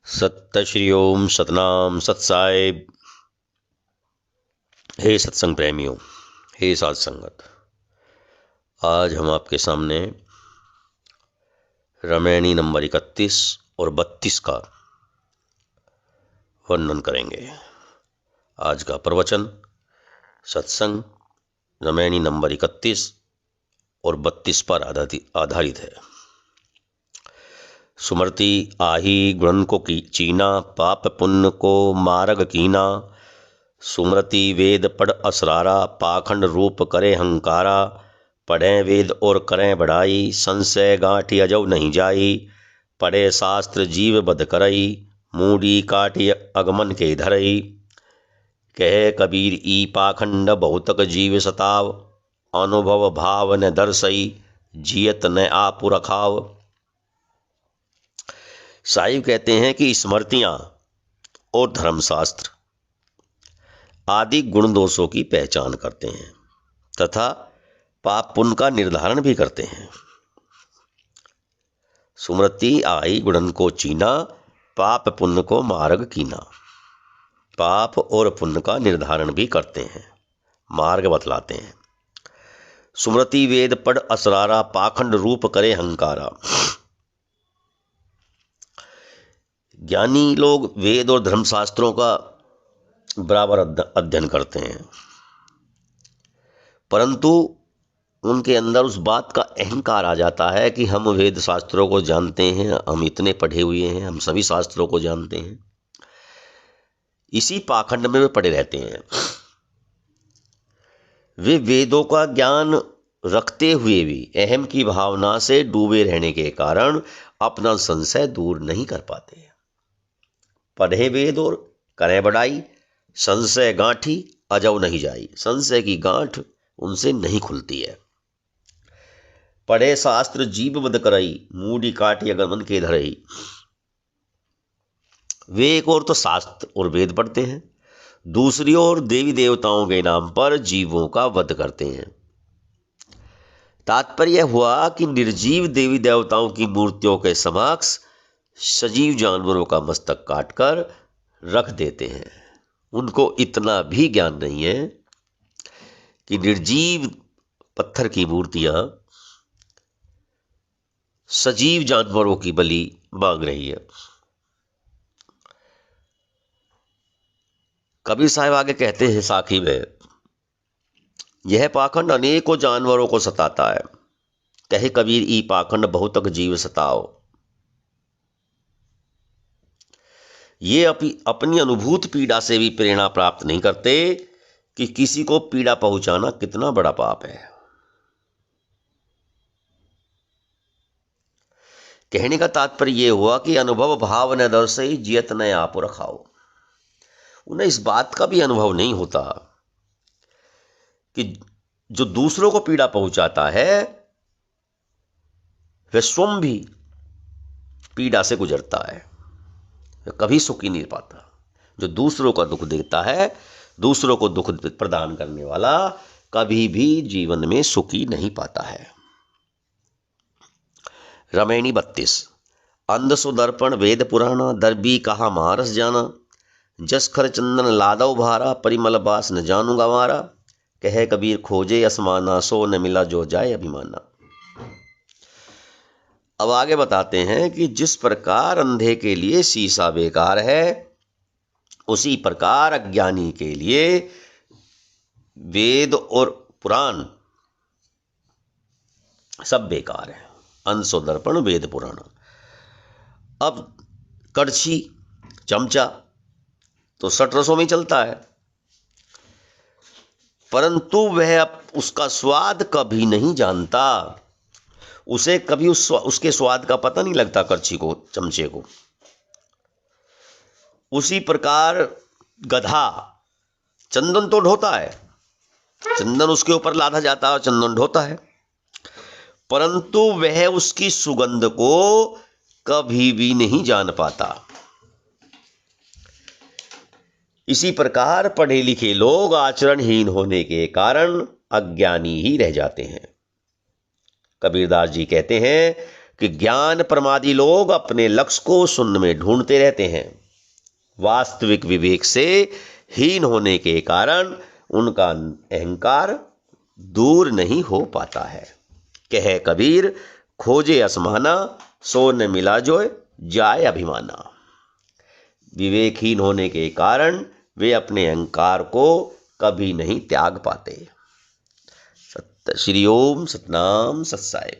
सत्य श्री ओम सतनाम सत साहिब। हे सत्संग प्रेमियों, हे साध संगत, आज हम आपके सामने रामायणी नंबर 31 और 32 का वर्णन करेंगे। आज का प्रवचन सत्संग रामायणी नंबर 31 और 32 पर आधारित है। सुमरती आही गुण को चीना, पाप पुण्य को मार्ग कीना। सुमरती वेद पढ़ असरारा, पाखंड रूप करे हंकारा। पढ़ें वेद और करें बढ़ाई, संशय गांठी अजौ नहीं जाई। पढ़े शास्त्र जीव बध करई, मूडी काटी अगमन के धरई। कहे कबीर ई पाखंड बहुतक जीव सताव। अनुभव भाव न दर्शई, जियत न आपु रखाव। साहिब कहते हैं कि स्मृतियां और धर्मशास्त्र आदि गुण दोषों की पहचान करते हैं तथा पाप पुण्य का निर्धारण भी करते हैं। सुमृति आई गुणन को चीना, पाप पुण्य को मार्ग कीना। पाप और पुण्य का निर्धारण भी करते हैं, मार्ग बतलाते हैं। सुमृति वेद पढ़ असरारा, पाखंड रूप करे हंकारा। ज्ञानी लोग वेद और धर्मशास्त्रों का बराबर अध्ययन करते हैं, परंतु उनके अंदर उस बात का अहंकार आ जाता है कि हम वेद शास्त्रों को जानते हैं, हम इतने पढ़े हुए हैं, हम सभी शास्त्रों को जानते हैं। इसी पाखंड में वे पड़े रहते हैं। वे वेदों का ज्ञान रखते हुए भी अहम की भावना से डूबे रहने के कारण अपना संशय दूर नहीं कर पाते। पढ़े वेद और करें बढ़ाई, संशय गांठी अजौ नहीं जाई। संशय की गांठ उनसे नहीं खुलती है। पढ़े शास्त्र जीव बध करई, मूडी काटी अगमन के धरई। वे एक ओर तो शास्त्र और वेद पढ़ते हैं, दूसरी ओर देवी देवताओं के नाम पर जीवों का वध करते हैं। तात्पर्य हुआ कि निर्जीव देवी देवताओं की मूर्तियों के समक्ष सजीव जानवरों का मस्तक काटकर रख देते हैं। उनको इतना भी ज्ञान नहीं है कि निर्जीव पत्थर की मूर्तियां सजीव जानवरों की बलि मांग रही है। कबीर साहब आगे कहते हैं साखी में, यह पाखंड अनेकों जानवरों को सताता है। कहे कबीर ई पाखंड बहुतक जीव सताओ। ये अपनी अनुभूत पीड़ा से भी प्रेरणा प्राप्त नहीं करते कि किसी को पीड़ा पहुंचाना कितना बड़ा पाप है। कहने का तात्पर्य यह हुआ कि अनुभव भाव न दर्शई, जियत न आपु रखाओ। उन्हें इस बात का भी अनुभव नहीं होता कि जो दूसरों को पीड़ा पहुंचाता है वह स्वयं भी पीड़ा से गुजरता है, वह कभी सुखी नहीं पाता। जो दूसरों का दुख देता है, दूसरों को दुख प्रदान करने वाला, कभी भी जीवन में सुखी नहीं पाता है। रामायणी 32। अंध सुदर्पण वेद पुराना, दर्बी कहा मारस जाना। जस खर चंदन लादव भारा, परिमल बास न जानू गंवारा। कहे कबीर खोजे असमाना, सो न मिला जो जाए अभिमाना। अब आगे बताते हैं कि जिस प्रकार अंधे के लिए शीशा बेकार है, उसी प्रकार अज्ञानी के लिए वेद और पुराण सब बेकार है। अंशो दर्पण वेद पुराण। अब कड़छी चमचा तो 60 रसों में चलता है, परंतु वह उसका स्वाद कभी नहीं जानता। उसे कभी उसके स्वाद का पता नहीं लगता कड़छी को, चमचे को। उसी प्रकार गधा चंदन तो ढोता है, चंदन उसके ऊपर लादा जाता है और चंदन ढोता है, परंतु वह उसकी सुगंध को कभी भी नहीं जान पाता। इसी प्रकार पढ़े लिखे लोग आचरणहीन होने के कारण अज्ञानी ही रह जाते हैं। कबीरदास जी कहते हैं, कि ज्ञान प्रमादी लोग अपने लक्ष्य को शून्य में ढूंढते रहते हैं। वास्तविक विवेक से हीन होने के कारण उनका अहंकार दूर नहीं हो पाता है। कहे कबीर, खोजे असमाना, सो न मिला जोय जाय अभिमाना। विवेकहीन होने के कारण वे अपने अहंकार को कभी नहीं त्याग पाते। सत्य श्री ओम सतनाम सत्साई।